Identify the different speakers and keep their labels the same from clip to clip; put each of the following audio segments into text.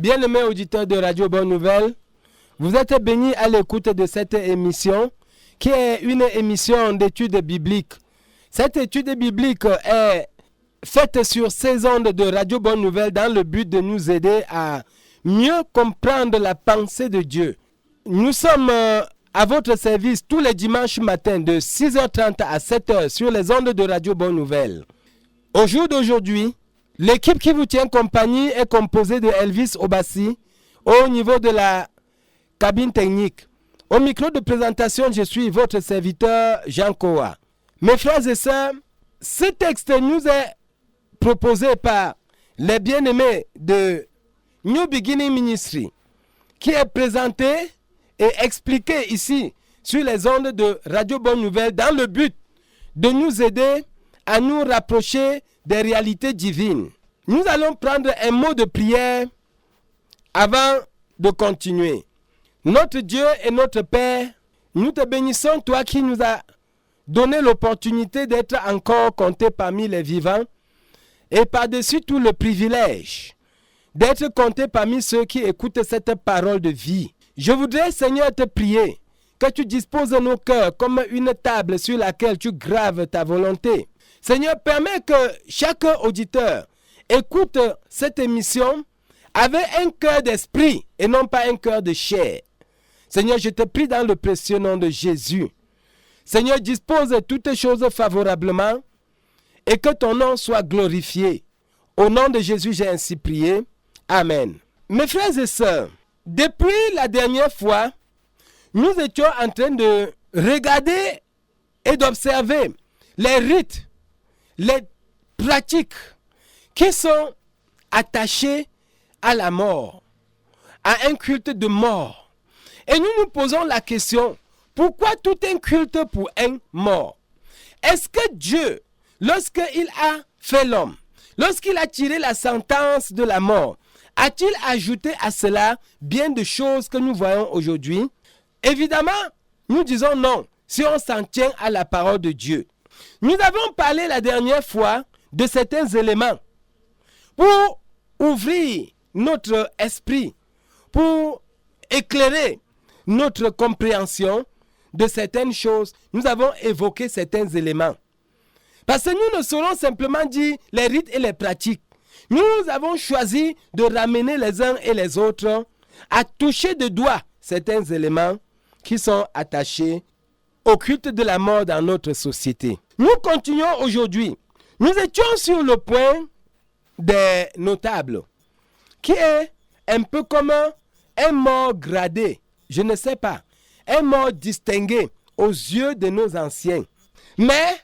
Speaker 1: Bien-aimés auditeurs de Radio Bonne Nouvelle, vous êtes bénis à l'écoute de cette émission qui est une émission d'études bibliques. Cette étude biblique est faite sur 16 ondes de Radio Bonne Nouvelle dans le but de nous aider à mieux comprendre la pensée de Dieu. Nous sommes à votre service tous les dimanches matins de 6h30 à 7h sur les ondes de Radio Bonne Nouvelle. Au jour d'aujourd'hui, l'équipe qui vous tient compagnie est composée de Elvis Obassi au niveau de la cabine technique. Au micro de présentation, je suis votre serviteur Jean Koa. Mes frères et sœurs, ce texte nous est proposé par les bien-aimés de New Beginning Ministry, qui est présenté et expliqué ici sur les ondes de Radio Bonne Nouvelle dans le but de nous aider à nous rapprocher des réalités divines. Nous allons prendre un mot de prière avant de continuer. Notre Dieu et notre Père, nous te bénissons, toi qui nous as donné l'opportunité d'être encore compté parmi les vivants et par-dessus tout le privilège d'être compté parmi ceux qui écoutent cette parole de vie. Je voudrais, Seigneur, te prier que tu disposes nos cœurs comme une table sur laquelle tu graves ta volonté. Seigneur, permets que chaque auditeur écoute cette émission avec un cœur d'esprit et non pas un cœur de chair. Seigneur, je te prie dans le précieux nom de Jésus. Seigneur, dispose toutes choses favorablement et que ton nom soit glorifié. Au nom de Jésus, j'ai ainsi prié. Amen. Mes frères et sœurs, depuis la dernière fois, nous étions en train de regarder et d'observer les rites, les pratiques qui sont attachés à la mort, à un culte de mort. Et nous nous posons la question, pourquoi tout un culte pour un mort? Est-ce que Dieu, lorsqu'il a fait l'homme, lorsqu'il a tiré la sentence de la mort, a-t-il ajouté à cela bien de choses que nous voyons aujourd'hui? Évidemment, nous disons non, si on s'en tient à la parole de Dieu. Nous avons parlé la dernière fois de certains éléments pour ouvrir notre esprit, pour éclairer notre compréhension de certaines choses. Nous avons évoqué certains éléments. Parce que nous ne saurons simplement dire les rites et les pratiques. Nous avons choisi de ramener les uns et les autres à toucher de doigt certains éléments qui sont attachés au culte de la mort dans notre société. Nous continuons aujourd'hui. Nous étions sur le point des notables, qui est un peu comme un mort gradé, je ne sais pas, un mort distingué aux yeux de nos anciens. Mais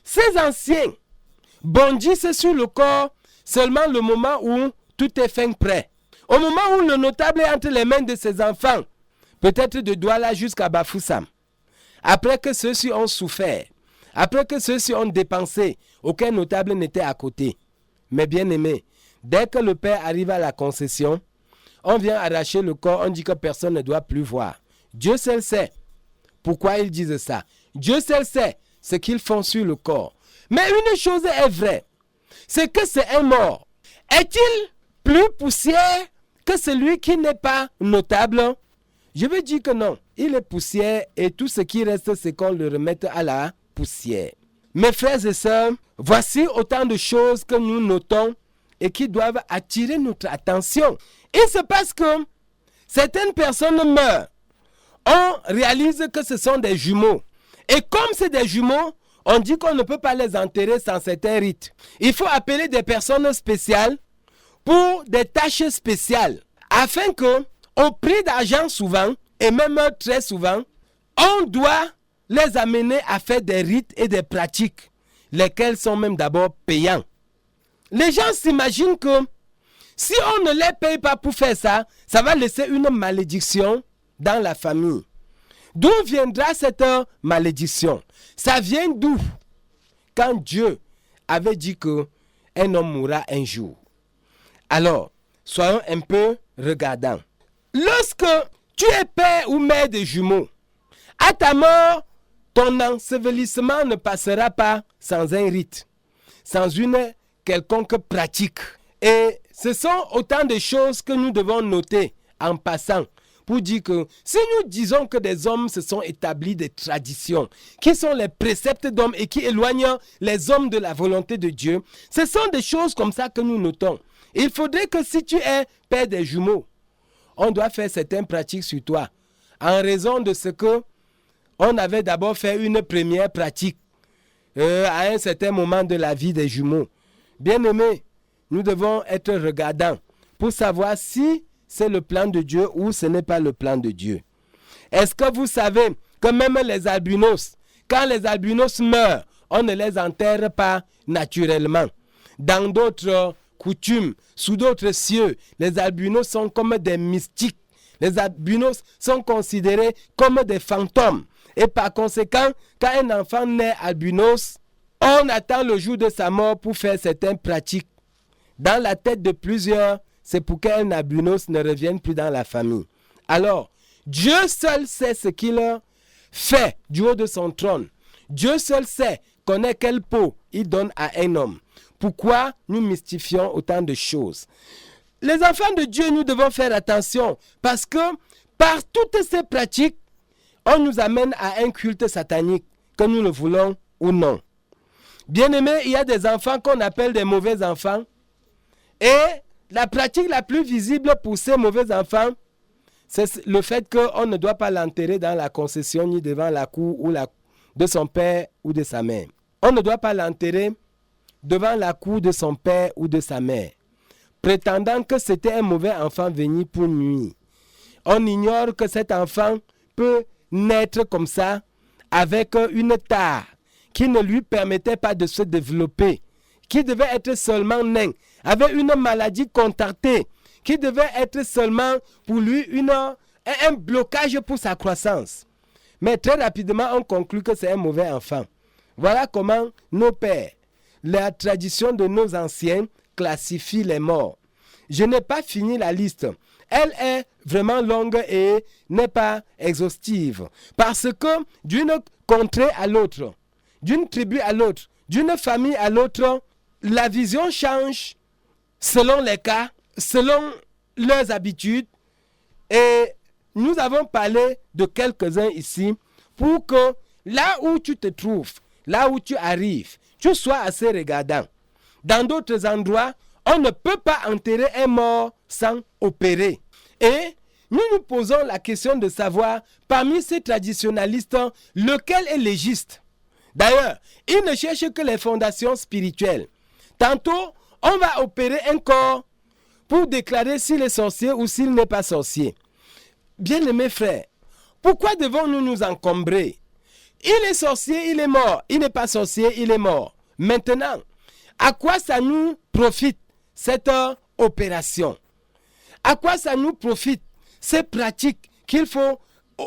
Speaker 1: ces anciens bondissent sur le corps seulement le moment où tout est fin prêt. Au moment où le notable est entre les mains de ses enfants, peut-être de Douala jusqu'à Bafoussam, après que ceux-ci ont souffert, après que ceux-ci ont dépensé, aucun notable n'était à côté. Mais bien aimé, dès que le père arrive à la concession, on vient arracher le corps, on dit que personne ne doit plus voir. Dieu seul sait pourquoi ils disent ça. Dieu seul sait ce qu'ils font sur le corps. Mais une chose est vraie, c'est que c'est un mort. Est-il plus poussière que celui qui n'est pas notable? Je veux dire que non, il est poussière et tout ce qui reste, c'est qu'on le remette à la poussière. Mes frères et sœurs, voici autant de choses que nous notons et qui doivent attirer notre attention. Il se passe que certaines personnes meurent. On réalise que ce sont des jumeaux. Et comme c'est des jumeaux, on dit qu'on ne peut pas les enterrer sans certains rites. Il faut appeler des personnes spéciales pour des tâches spéciales. Afin que, au prix d'argent souvent, et même très souvent, on doit les amener à faire des rites et des pratiques, lesquels sont même d'abord payants. Les gens s'imaginent que si on ne les paye pas pour faire ça, ça va laisser une malédiction dans la famille. D'où viendra cette malédiction? Ça vient d'où? Quand Dieu avait dit qu'un homme mourra un jour. Alors, soyons un peu regardants. Lorsque tu es père ou mère de jumeaux, à ta mort, ton ensevelissement ne passera pas sans un rite, sans une quelconque pratique. Et ce sont autant de choses que nous devons noter en passant pour dire que si nous disons que des hommes se sont établis des traditions qui sont les préceptes d'hommes et qui éloignent les hommes de la volonté de Dieu, ce sont des choses comme ça que nous notons. Il faudrait que si tu es père des jumeaux, on doit faire certaines pratiques sur toi en raison de ce que on avait d'abord fait une première pratique à un certain moment de la vie des jumeaux. Bien-aimés, nous devons être regardants pour savoir si c'est le plan de Dieu ou ce n'est pas le plan de Dieu. Est-ce que vous savez que même les albinos, quand les albinos meurent, on ne les enterre pas naturellement. Dans d'autres coutumes, sous d'autres cieux, les albinos sont comme des mystiques. Les albinos sont considérés comme des fantômes. Et par conséquent, quand un enfant naît albinos, on attend le jour de sa mort pour faire certaines pratiques. Dans la tête de plusieurs, c'est pour qu'un albinos ne revienne plus dans la famille. Alors, Dieu seul sait ce qu'il fait du haut de son trône. Dieu seul sait connaît quelle peau il donne à un homme. Pourquoi nous mystifions autant de choses? Les enfants de Dieu, nous devons faire attention parce que par toutes ces pratiques, on nous amène à un culte satanique, que nous le voulons ou non. Bien-aimés, il y a des enfants qu'on appelle des mauvais enfants. Et la pratique la plus visible pour ces mauvais enfants, c'est le fait qu'on ne doit pas l'enterrer dans la concession ni devant la cour de son père ou de sa mère. On ne doit pas l'enterrer devant la cour de son père ou de sa mère, prétendant que c'était un mauvais enfant venu pour nuire. On ignore que cet enfant peut naître comme ça, avec une tare qui ne lui permettait pas de se développer, qui devait être seulement nain, avec une maladie contractée, qui devait être seulement pour lui un blocage pour sa croissance. Mais très rapidement, on conclut que c'est un mauvais enfant. Voilà comment nos pères, la tradition de nos anciens, classifient les morts. Je n'ai pas fini la liste. Elle est vraiment longue et n'est pas exhaustive. Parce que d'une contrée à l'autre, d'une tribu à l'autre, d'une famille à l'autre, la vision change selon les cas, selon leurs habitudes. Et nous avons parlé de quelques-uns ici pour que là où tu te trouves, là où tu arrives, tu sois assez regardant. Dans d'autres endroits, on ne peut pas enterrer un mort sans opérer. Et nous nous posons la question de savoir, parmi ces traditionalistes, lequel est légiste. D'ailleurs, ils ne cherchent que les fondations spirituelles. Tantôt, on va opérer un corps pour déclarer s'il est sorcier ou s'il n'est pas sorcier. Bien-aimés frères, pourquoi devons-nous nous encombrer? Il est sorcier, il est mort. Il n'est pas sorcier, il est mort. Maintenant, à quoi ça nous profite, cette opération? À quoi ça nous profite, ces pratiques qu'il faut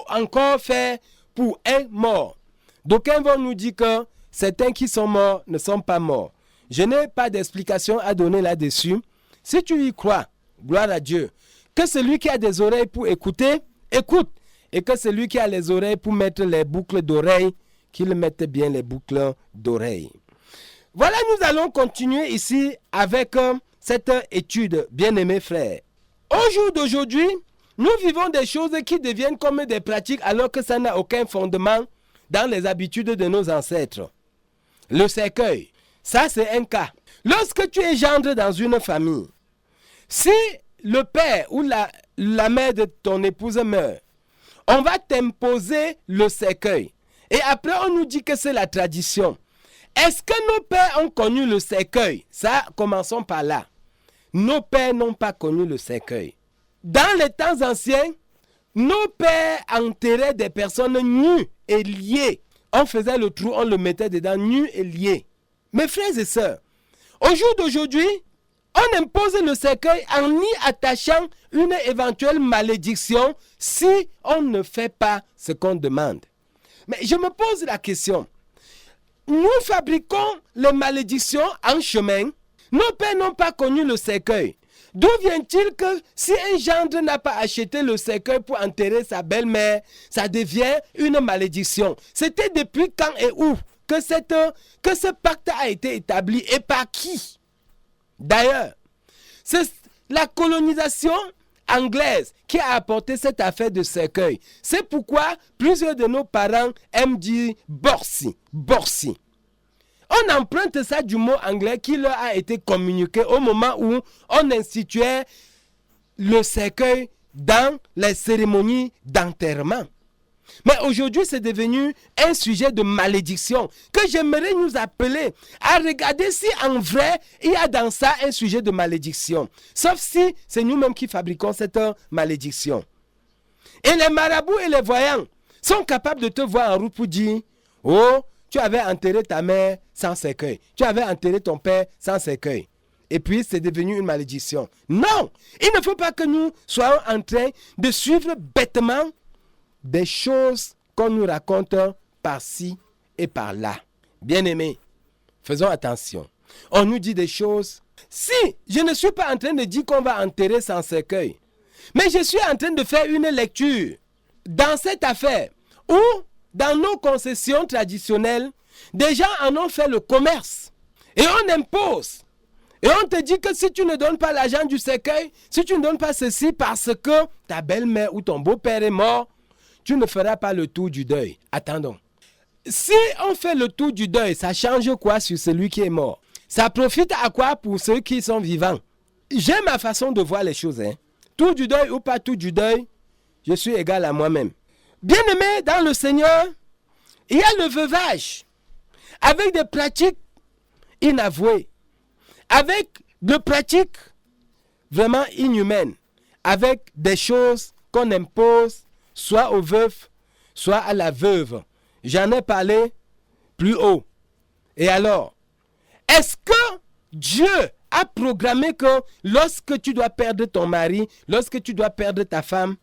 Speaker 1: encore faire pour un mort? D'aucuns vont nous dire que certains qui sont morts ne sont pas morts. Je n'ai pas d'explication à donner là-dessus. Si tu y crois, gloire à Dieu, que celui qui a des oreilles pour écouter, écoute. Et que celui qui a les oreilles pour mettre les boucles d'oreilles, qu'il mette bien les boucles d'oreilles. Voilà, nous allons continuer ici avec cette étude, bien-aimés frères. Au jour d'aujourd'hui, nous vivons des choses qui deviennent comme des pratiques alors que ça n'a aucun fondement dans les habitudes de nos ancêtres. Le cercueil, ça c'est un cas. Lorsque tu es gendre dans une famille, si le père ou la mère de ton épouse meurt, on va t'imposer le cercueil. Et après on nous dit que c'est la tradition. Est-ce que nos pères ont connu le cercueil? Ça, commençons par là. Nos pères n'ont pas connu le cercueil. Dans les temps anciens, nos pères enterraient des personnes nues et liées. On faisait le trou, on le mettait dedans, nu et lié. Mes frères et sœurs, au jour d'aujourd'hui, on impose le cercueil en y attachant une éventuelle malédiction si on ne fait pas ce qu'on demande. Mais je me pose la question. Nous fabriquons les malédictions en chemin. Nos pères n'ont pas connu le cercueil. D'où vient-il que si un gendre n'a pas acheté le cercueil pour enterrer sa belle-mère, ça devient une malédiction? C'était depuis quand et où que ce pacte a été établi et par qui? D'ailleurs, la colonisation anglaise qui a apporté cette affaire de cercueil. C'est pourquoi plusieurs de nos parents aiment dire borsi, borsi. On emprunte ça du mot anglais qui leur a été communiqué au moment où on instituait le cercueil dans les cérémonies d'enterrement. Mais aujourd'hui, c'est devenu un sujet de malédiction que j'aimerais nous appeler à regarder si en vrai, il y a dans ça un sujet de malédiction. Sauf si c'est nous-mêmes qui fabriquons cette malédiction. Et les marabouts et les voyants sont capables de te voir en route pour dire « Oh, tu avais enterré ta mère sans cercueil. Tu avais enterré ton père sans cercueil. » Et puis, c'est devenu une malédiction. Non! Il ne faut pas que nous soyons en train de suivre bêtement des choses qu'on nous raconte par-ci et par-là. Bien-aimés, faisons attention. On nous dit des choses. Si je ne suis pas en train de dire qu'on va enterrer sans cercueil, mais je suis en train de faire une lecture dans cette affaire où, dans nos concessions traditionnelles, des gens en ont fait le commerce. Et on impose. Et on te dit que si tu ne donnes pas l'argent du cercueil, si tu ne donnes pas ceci parce que ta belle-mère ou ton beau-père est mort, tu ne feras pas le tour du deuil. Attendons. Si on fait le tour du deuil, ça change quoi sur celui qui est mort? Ça profite à quoi pour ceux qui sont vivants? J'ai ma façon de voir les choses. Tour du deuil ou pas tour du deuil, je suis égal à moi-même. Bien-aimé dans le Seigneur, il y a le veuvage avec des pratiques inavouées, avec des pratiques vraiment inhumaines, avec des choses qu'on impose soit au veuf, soit à la veuve. J'en ai parlé plus haut. Et alors, est-ce que Dieu a programmé que lorsque tu dois perdre ton mari, lorsque tu dois perdre ta femme,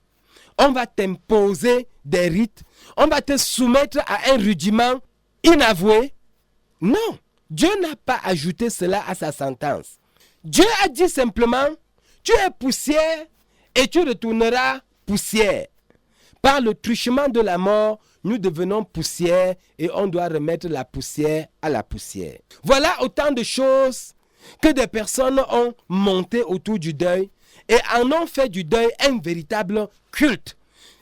Speaker 1: on va t'imposer des rites, on va te soumettre à un rudiment inavoué? Non, Dieu n'a pas ajouté cela à sa sentence. Dieu a dit simplement, tu es poussière et tu retourneras poussière. Par le truchement de la mort, nous devenons poussière et on doit remettre la poussière à la poussière. Voilà autant de choses que des personnes ont monté autour du deuil et en ont fait du deuil un véritable culte.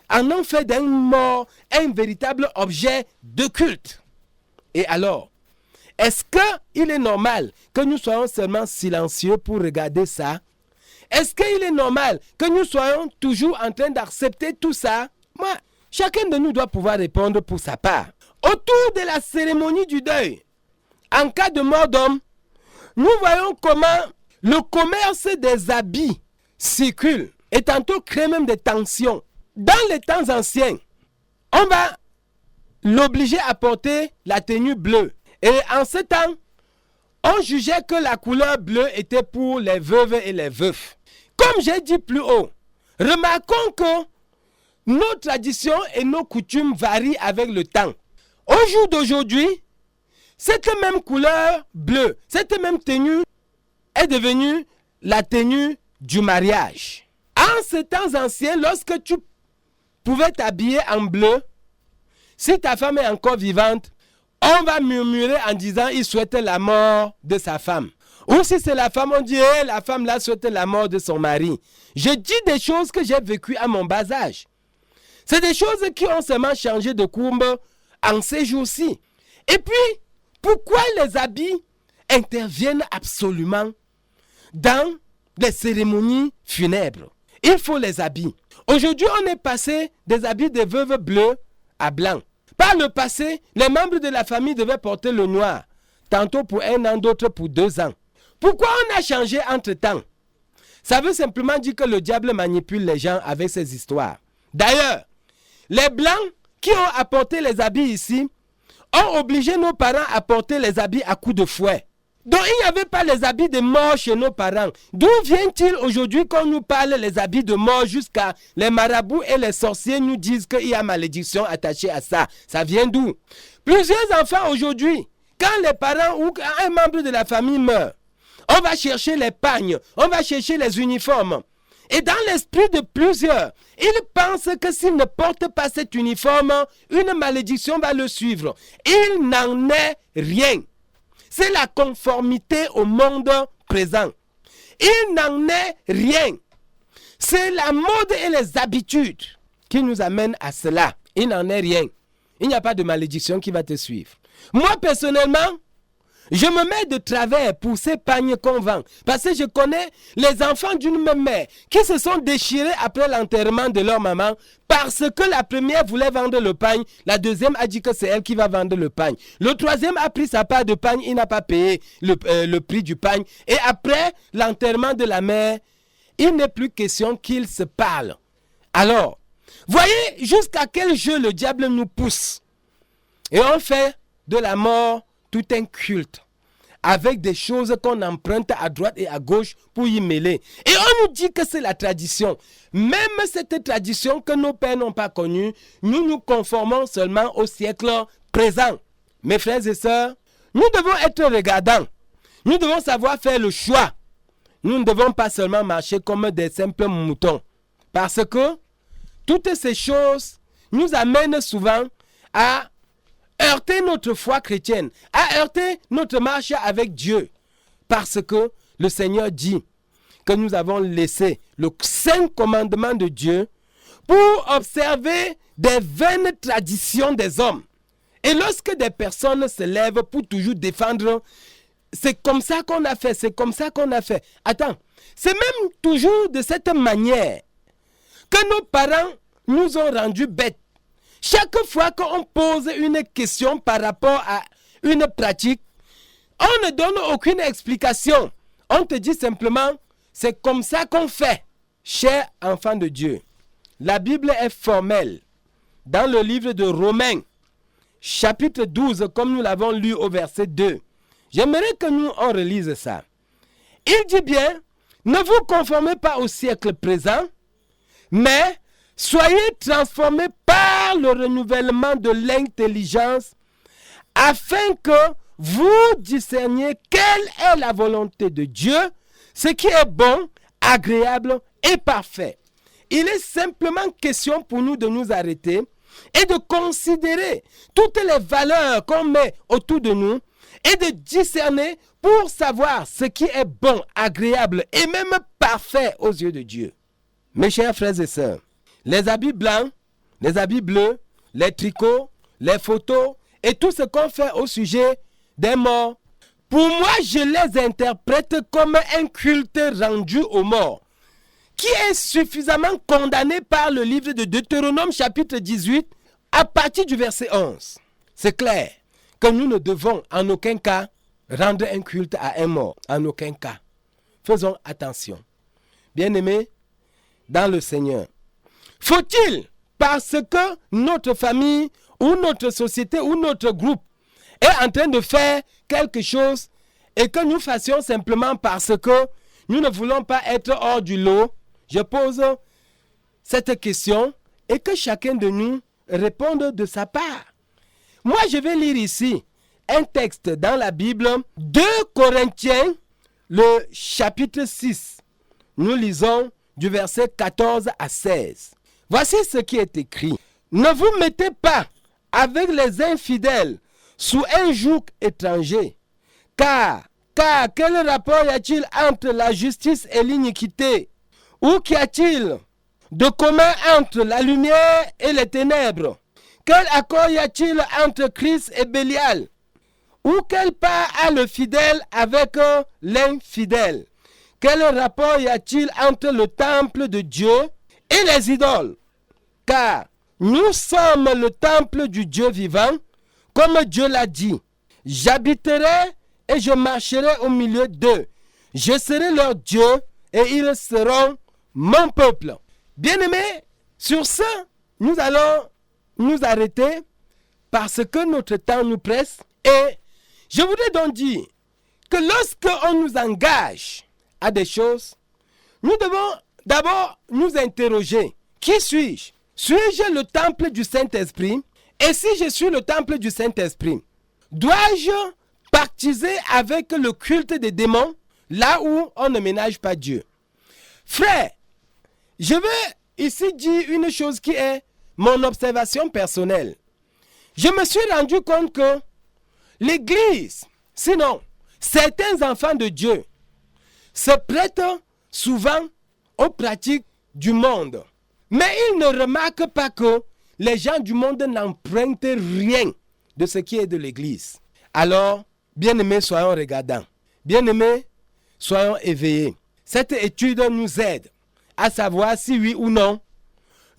Speaker 1: En ont fait d'un mort un véritable objet de culte. Et alors, est-ce qu'il est normal que nous soyons seulement silencieux pour regarder ça? Est-ce qu'il est normal que nous soyons toujours en train d'accepter tout ça? Moi, chacun de nous doit pouvoir répondre pour sa part. Autour de la cérémonie du deuil, en cas de mort d'homme, nous voyons comment le commerce des habits circule et tantôt crée même des tensions. Dans les temps anciens, on va l'obliger à porter la tenue bleue. Et en ce temps, on jugeait que la couleur bleue était pour les veuves et les veufs. Comme j'ai dit plus haut, remarquons que nos traditions et nos coutumes varient avec le temps. Au jour d'aujourd'hui, cette même couleur bleue, cette même tenue est devenue la tenue du mariage. En ces temps anciens, lorsque tu pouvais t'habiller en bleu, si ta femme est encore vivante, on va murmurer en disant il souhaite la mort de sa femme. Ou si c'est la femme, on dit la femme là souhaite la mort de son mari. Je dis des choses que j'ai vécues à mon bas âge. C'est des choses qui ont seulement changé de courbe en ces jours-ci. Et puis, pourquoi les habits interviennent absolument dans les cérémonies funèbres? Il faut les habits. Aujourd'hui, on est passé des habits de veuve bleu à blanc. Par le passé, les membres de la famille devaient porter le noir, tantôt pour 1 an, d'autres pour 2 ans. Pourquoi on a changé entre-temps? Ça veut simplement dire que le diable manipule les gens avec ces histoires. D'ailleurs, les Blancs qui ont apporté les habits ici ont obligé nos parents à porter les habits à coups de fouet. Donc il n'y avait pas les habits de mort chez nos parents. D'où vient-il aujourd'hui qu'on nous parle les habits de mort jusqu'à les marabouts et les sorciers nous disent qu'il y a malédiction attachée à ça? Ça vient d'où? Plusieurs enfants aujourd'hui, quand les parents ou un membre de la famille meurt, on va chercher les pagnes, on va chercher les uniformes. Et dans l'esprit de plusieurs, ils pensent que s'ils ne portent pas cet uniforme, une malédiction va le suivre. Il n'en est rien. C'est la conformité au monde présent. Il n'en est rien. C'est la mode et les habitudes qui nous amènent à cela. Il n'en est rien. Il n'y a pas de malédiction qui va te suivre. Moi, personnellement, je me mets de travers pour ces pagnes qu'on vend. Parce que je connais les enfants d'une même mère qui se sont déchirés après l'enterrement de leur maman parce que la première voulait vendre le pagne, la deuxième a dit que c'est elle qui va vendre le pagne. Le troisième a pris sa part de pagne, il n'a pas payé le prix du pagne. Et après l'enterrement de la mère, il n'est plus question qu'ils se parlent. Alors, voyez jusqu'à quel jeu le diable nous pousse. Et on fait de la mort tout un culte, avec des choses qu'on emprunte à droite et à gauche pour y mêler. Et on nous dit que c'est la tradition. Même cette tradition que nos pères n'ont pas connue, nous nous conformons seulement au siècle présent. Mes frères et sœurs, nous devons être regardants. Nous devons savoir faire le choix. Nous ne devons pas seulement marcher comme des simples moutons. Parce que toutes ces choses nous amènent souvent à heurter notre foi chrétienne, à heurter notre marche avec Dieu. Parce que le Seigneur dit que nous avons laissé le saint commandement de Dieu pour observer des vaines traditions des hommes. Et lorsque des personnes se lèvent pour toujours défendre, c'est comme ça qu'on a fait, c'est comme ça qu'on a fait. Attends, c'est même toujours de cette manière que nos parents nous ont rendus bêtes. Chaque fois qu'on pose une question par rapport à une pratique, on ne donne aucune explication. On te dit simplement, c'est comme ça qu'on fait. Chers enfants de Dieu, la Bible est formelle. Dans le livre de Romains, chapitre 12, comme nous l'avons lu au verset 2, j'aimerais que nous on relise ça. Il dit bien, ne vous conformez pas au siècle présent, mais soyez transformés par le renouvellement de l'intelligence afin que vous discerniez quelle est la volonté de Dieu, ce qui est bon, agréable et parfait. Il est simplement question pour nous de nous arrêter et de considérer toutes les valeurs qu'on met autour de nous et de discerner pour savoir ce qui est bon, agréable et même parfait aux yeux de Dieu. Mes chers frères et sœurs, les habits blancs, les habits bleus, les tricots, les photos et tout ce qu'on fait au sujet des morts, pour moi, je les interprète comme un culte rendu aux morts, qui est suffisamment condamné par le livre de Deutéronome chapitre 18 à partir du verset 11. C'est clair que nous ne devons en aucun cas rendre un culte à un mort, en aucun cas. Faisons attention. Bien-aimés, dans le Seigneur, faut-il, parce que notre famille ou notre société ou notre groupe est en train de faire quelque chose et que nous fassions simplement parce que nous ne voulons pas être hors du lot, je pose cette question et que chacun de nous réponde de sa part. Moi, je vais lire ici un texte dans la Bible, 2 Corinthiens, le chapitre 6. Nous lisons du verset 14 à 16. Voici ce qui est écrit. Ne vous mettez pas avec les infidèles sous un joug étranger. Car quel rapport y a-t-il entre la justice et l'iniquité? Ou qu'y a-t-il de commun entre la lumière et les ténèbres? Quel accord y a-t-il entre Christ et Bélial? Ou quelle part a le fidèle avec l'infidèle? Quel rapport y a-t-il entre le temple de Dieu et les idoles? Car nous sommes le temple du Dieu vivant, comme Dieu l'a dit. J'habiterai et je marcherai au milieu d'eux. Je serai leur Dieu et ils seront mon peuple. Bien-aimés, sur ça, nous allons nous arrêter parce que notre temps nous presse. Et je voudrais donc dire que lorsqu'on nous engage à des choses, nous devons d'abord nous interroger. Qui suis-je? Suis-je le temple du Saint-Esprit? Et si je suis le temple du Saint-Esprit, dois-je pactiser avec le culte des démons là où on ne ménage pas Dieu? Frère, je veux ici dire une chose qui est mon observation personnelle. Je me suis rendu compte que l'Église, sinon certains enfants de Dieu, se prêtent souvent aux pratiques du monde. Mais ils ne remarquent pas que les gens du monde n'empruntent rien de ce qui est de l'Église. Alors, bien-aimés, soyons regardants. Bien-aimés, soyons éveillés. Cette étude nous aide à savoir si oui ou non,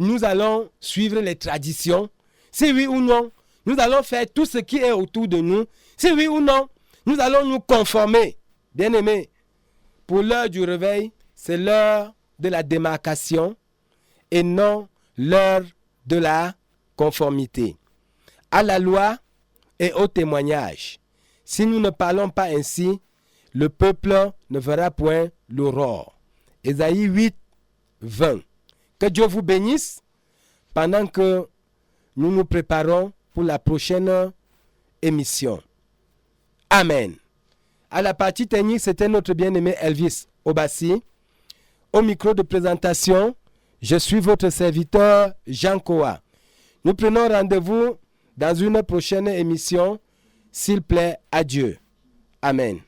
Speaker 1: nous allons suivre les traditions. Si oui ou non, nous allons faire tout ce qui est autour de nous. Si oui ou non, nous allons nous conformer. Bien-aimés, pour l'heure du réveil, c'est l'heure de la démarcation et non l'heure de la conformité. À la loi et au témoignage. Si nous ne parlons pas ainsi, le peuple ne verra point l'aurore. Ésaïe 8, 20. Que Dieu vous bénisse pendant que nous nous préparons pour la prochaine émission. Amen. À la partie technique, c'était notre bien-aimé Elvis Obassi. Au micro de présentation, je suis votre serviteur Jean Koa. Nous prenons rendez-vous dans une prochaine émission, s'il plaît à Dieu. Amen.